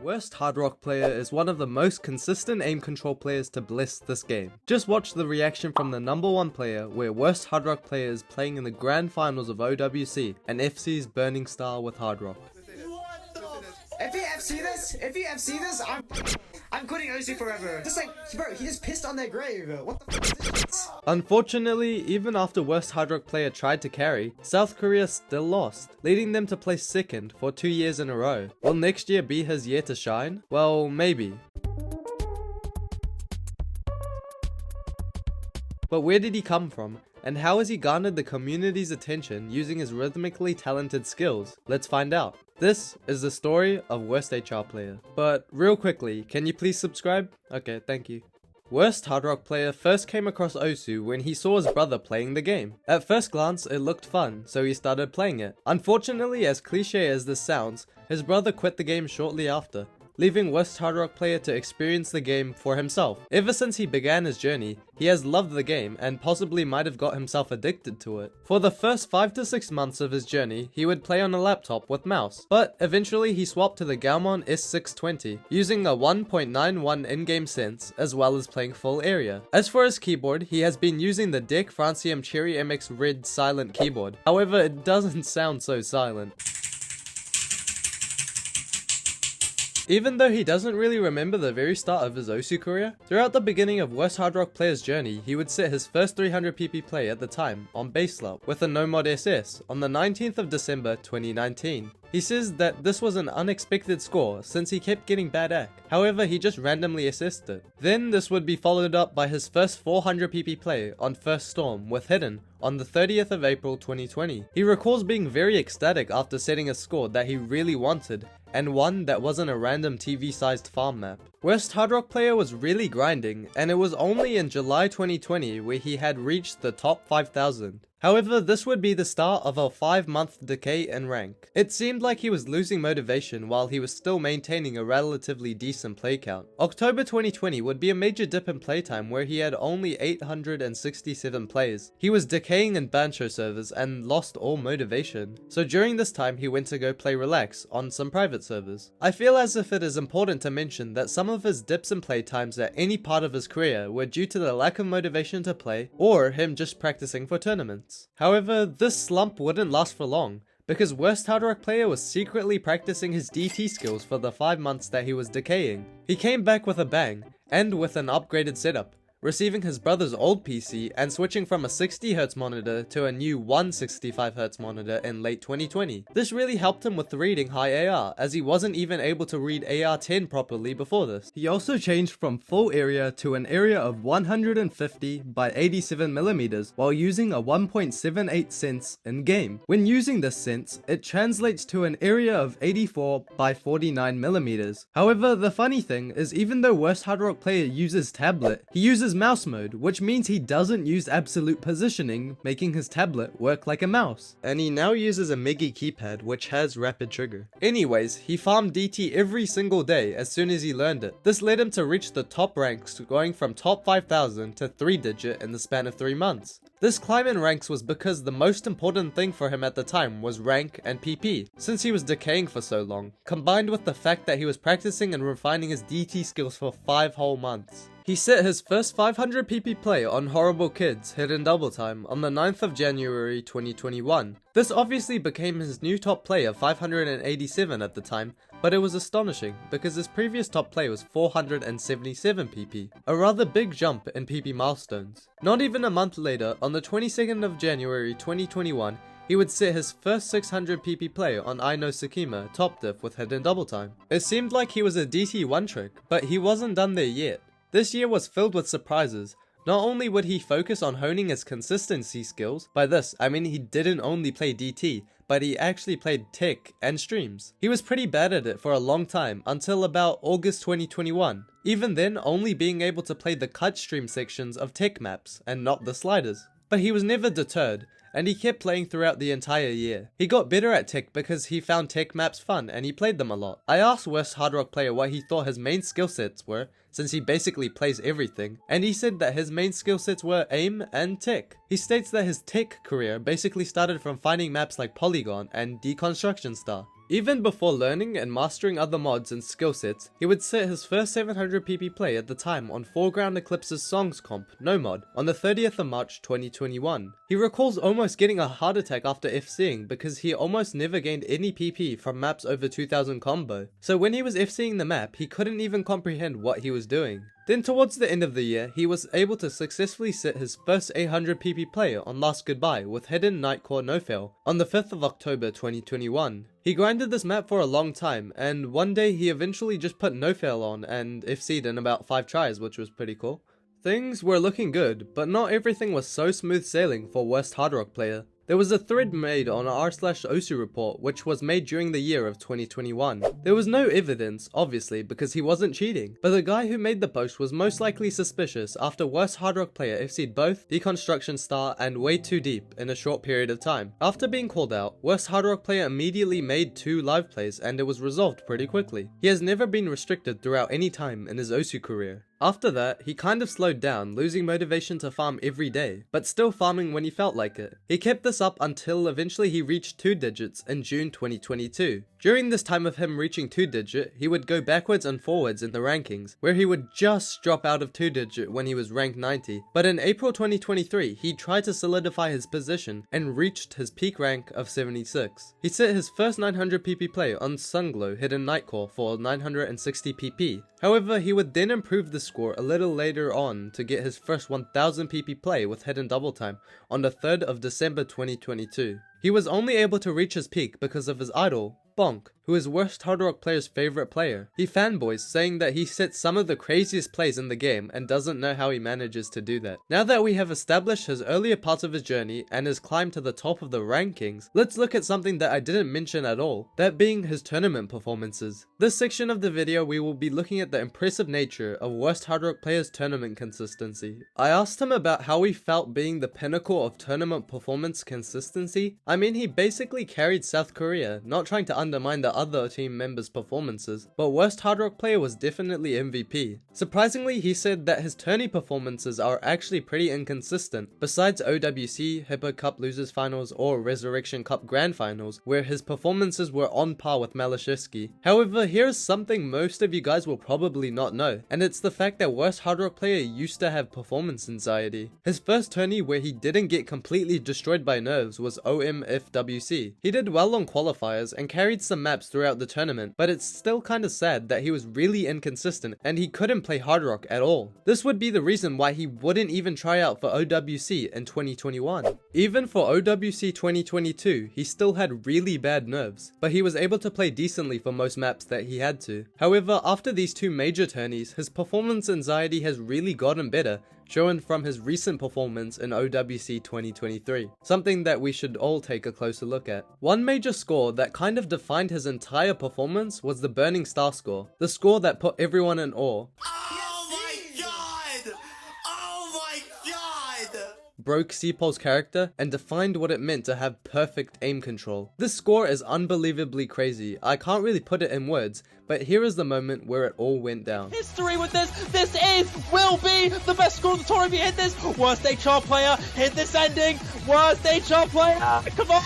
Worst hard rock player is one of the most consistent aim control players to bless this game. Just watch the reaction from the number 1 player, where worst hard rock player is playing in the grand finals of OWC and FC's Burning Star with hard rock. What the If you FC this, I'm quitting OC forever. Just like, bro, he just pissed on their grave. What the f is this? Unfortunately, even after worst hard rock player tried to carry, South Korea still lost, leading them to place 2nd for 2 years in a row. Will next year be his year to shine? Well, maybe. But where did he come from? And how has he garnered the community's attention using his rhythmically talented skills? Let's find out. This is the story of Worst HR Player. But real quickly, can you please subscribe? Okay, thank you. Worst hard rock player first came across Osu when he saw his brother playing the game. At first glance, it looked fun, so he started playing it. Unfortunately, as cliche as this sounds, his brother quit the game shortly after, leaving worst hard rock player to experience the game for himself. Ever since he began his journey, he has loved the game and possibly might have got himself addicted to it. For the first 5 to 6 months of his journey, he would play on a laptop with mouse, but eventually he swapped to the Gaomon S620, using a 1.91 in-game sense as well as playing full area. As for his keyboard, he has been using the DEC Francium Cherry MX Red silent keyboard. However, it doesn't sound so silent. Even though he doesn't really remember the very start of his Osu career, throughout the beginning of worst hard rock player's journey, he would set his first 300 PP play at the time on Baselap with a no mod SS on the 19th of December 2019. He says that this was an unexpected score since he kept getting bad AC. However, he just randomly assessed it. Then this would be followed up by his first 400 PP play on First Storm with Hidden on the 30th of April 2020. He recalls being very ecstatic after setting a score that he really wanted, and one that wasn't a random TV-sized farm map. Worst hard rock player was really grinding, and it was only in July 2020 where he had reached the top 5,000. However, this would be the start of a 5-month decay in rank. It seemed like he was losing motivation while he was still maintaining a relatively decent play count. October 2020 would be a major dip in playtime where he had only 867 plays. He was decaying in Bancho servers and lost all motivation. So during this time he went to go play Relax on some private servers. I feel as if it is important to mention that some of his dips in playtimes at any part of his career were due to the lack of motivation to play or him just practicing for tournaments. However, this slump wouldn't last for long, because worst hard rock player was secretly practicing his DT skills for the 5 months that he was decaying. He came back with a bang, and with an upgraded setup, receiving his brother's old PC and switching from a 60Hz monitor to a new 165Hz monitor in late 2020. This really helped him with reading high AR, as he wasn't even able to read AR10 properly before this. He also changed from full area to an area of 150 by 87mm while using a 1.78 sense in game. When using this sense, it translates to an area of 84 by 49mm. However, the funny thing is, even though worst hard rock player uses tablet, he uses mouse mode, which means he doesn't use absolute positioning, making his tablet work like a mouse. And he now uses a Megi keypad, which has rapid trigger. Anyways, he farmed DT every single day as soon as he learned it. This led him to reach the top ranks, going from top 5,000 to 3-digit in the span of 3 months. This climb in ranks was because the most important thing for him at the time was rank and PP, since he was decaying for so long, combined with the fact that he was practicing and refining his DT skills for 5 whole months. He set his first 500 PP play on Horrible Kids Hidden Double Time on the 9th of January 2021. This obviously became his new top play of 587 at the time, but it was astonishing because his previous top play was 477 PP, a rather big jump in PP milestones. Not even a month later, on the 22nd of January 2021, he would set his first 600 PP play on I Know Sakima top diff with Hidden Double Time. It seemed like he was a DT one trick, but he wasn't done there yet. This year was filled with surprises. Not only would he focus on honing his consistency skills, by this I mean he didn't only play DT, but he actually played tech and streams. He was pretty bad at it for a long time, until about August 2021. Even then, only being able to play the cut stream sections of tech maps, and not the sliders. But he was never deterred, and he kept playing throughout the entire year. He got better at tech because he found tech maps fun and he played them a lot. I asked worst hard rock player what he thought his main skill sets were, since he basically plays everything, and he said that his main skill sets were aim and tech. He states that his tech career basically started from finding maps like Polygon and Deconstruction Star. Even before learning and mastering other mods and skill sets, he would set his first 700 PP play at the time on Foreground Eclipse's Songs comp, No Mod, on the 30th of March 2021. He recalls almost getting a heart attack after FCing because he almost never gained any PP from maps over 2000 combo, so when he was FCing the map, he couldn't even comprehend what he was doing. Then towards the end of the year, he was able to successfully set his first 800 PP play on Last Goodbye with Hidden Nightcore No Fail on the 5th of October 2021. He grinded this map for a long time, and one day he eventually just put No Fail on and FC'd in about 5 tries, which was pretty cool. Things were looking good, but not everything was so smooth sailing for worst hard rock player. There was a thread made on r/Osu report which was made during the year of 2021. There was no evidence, obviously, because he wasn't cheating, but the guy who made the post was most likely suspicious after worst hard rock player FC'd both Deconstruction Star and Way Too Deep in a short period of time. After being called out, worst hard rock player immediately made 2 live plays and it was resolved pretty quickly. He has never been restricted throughout any time in his Osu career. After that, he kind of slowed down, losing motivation to farm every day, but still farming when he felt like it. He kept this up until eventually he reached 2 digits in June 2022. During this time of him reaching 2 digit, he would go backwards and forwards in the rankings, where he would just drop out of 2 digit when he was ranked 90. But in April 2023, he tried to solidify his position and reached his peak rank of 76. He set his first 900 PP play on Sunglow Hidden Nightcore for 960 PP. However, he would then improve the score a little later on to get his first 1000 PP play with Hidden Double Time on the 3rd of December 2022. He was only able to reach his peak because of his idol, Bonk, who is worst hard rock player's favorite player. He fanboys, saying that he sets some of the craziest plays in the game and doesn't know how he manages to do that. Now that we have established his earlier parts of his journey and his climb to the top of the rankings, let's look at something that I didn't mention at all, that being his tournament performances. This section of the video we will be looking at the impressive nature of worst hard rock player's tournament consistency. I asked him about how he felt being the pinnacle of tournament performance consistency. I mean, he basically carried South Korea, not trying to undermine the other team members' performances, but worst hard rock player was definitely MVP. Surprisingly, he said that his tourney performances are actually pretty inconsistent, besides OWC, Hippo Cup Losers Finals, or Resurrection Cup Grand Finals, where his performances were on par with Malashevsky. However, here's something most of you guys will probably not know, and it's the fact that worst hard rock player used to have performance anxiety. His first tourney where he didn't get completely destroyed by nerves was OMFWC. He did well on qualifiers and carried some maps throughout the tournament, but it's still kinda sad that he was really inconsistent and he couldn't play hard rock at all. This would be the reason why he wouldn't even try out for OWC in 2021. Even for OWC 2022, he still had really bad nerves, but he was able to play decently for most maps that he had to. However, after these 2 major tourneys, his performance anxiety has really gotten better, shown from his recent performance in OWC 2023, something that we should all take a closer look at. One major score that kind of defined his entire performance was the Burning Star score, the score that put everyone in awe. Oh my god! Oh my god! Broke Seapol's character and defined what it meant to have perfect aim control. This score is unbelievably crazy. I can't really put it in words, but here is the moment where it all went down. History with this. This will be the best score of the tour if you hit this. Worst HR player, hit this ending. Worst HR player, come on.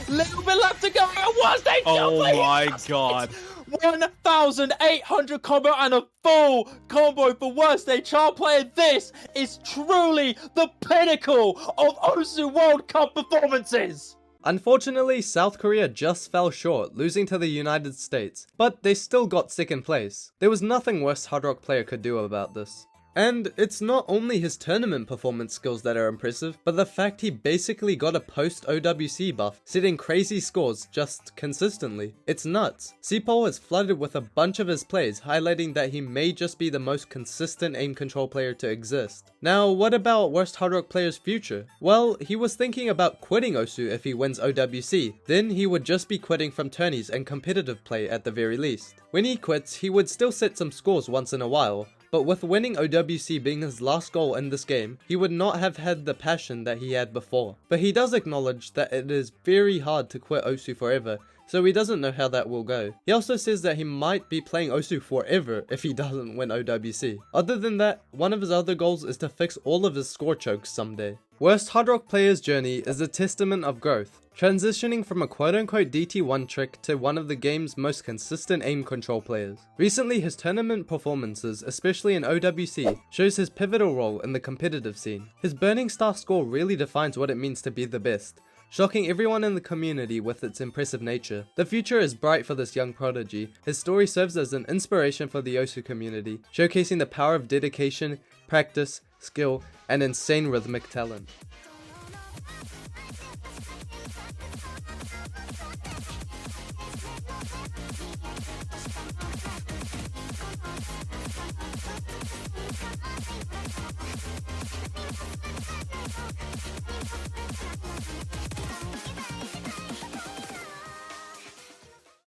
Little bit left to go. Worst HR player. Oh my god. 1,800 combo and a full combo for worst HR player. This is truly the pinnacle of Osu World Cup performances. Unfortunately, South Korea just fell short, losing to the United States, but they still got 2nd place. There was nothing worst hard rock player could do about this. And it's not only his tournament performance skills that are impressive, but the fact he basically got a post-OWC buff, setting crazy scores just consistently. It's nuts. Seapol is flooded with a bunch of his plays, highlighting that he may just be the most consistent aim control player to exist. Now, what about worst hard rock player's future? Well, he was thinking about quitting Osu if he wins OWC, then he would just be quitting from tourneys and competitive play at the very least. When he quits, he would still set some scores once in a while, but with winning OWC being his last goal in this game, he would not have had the passion that he had before. But he does acknowledge that it is very hard to quit Osu forever, so he doesn't know how that will go. He also says that he might be playing Osu forever if he doesn't win OWC. Other than that, one of his other goals is to fix all of his score chokes someday. Worst Hard Rock player's journey is a testament of growth, transitioning from a quote-unquote DT1 trick to one of the game's most consistent aim control players. Recently, his tournament performances, especially in OWC, shows his pivotal role in the competitive scene. His Burning Star score really defines what it means to be the best, shocking everyone in the community with its impressive nature. The future is bright for this young prodigy. His story serves as an inspiration for the Osu community, showcasing the power of dedication, practice, skill, and insane rhythmic talent.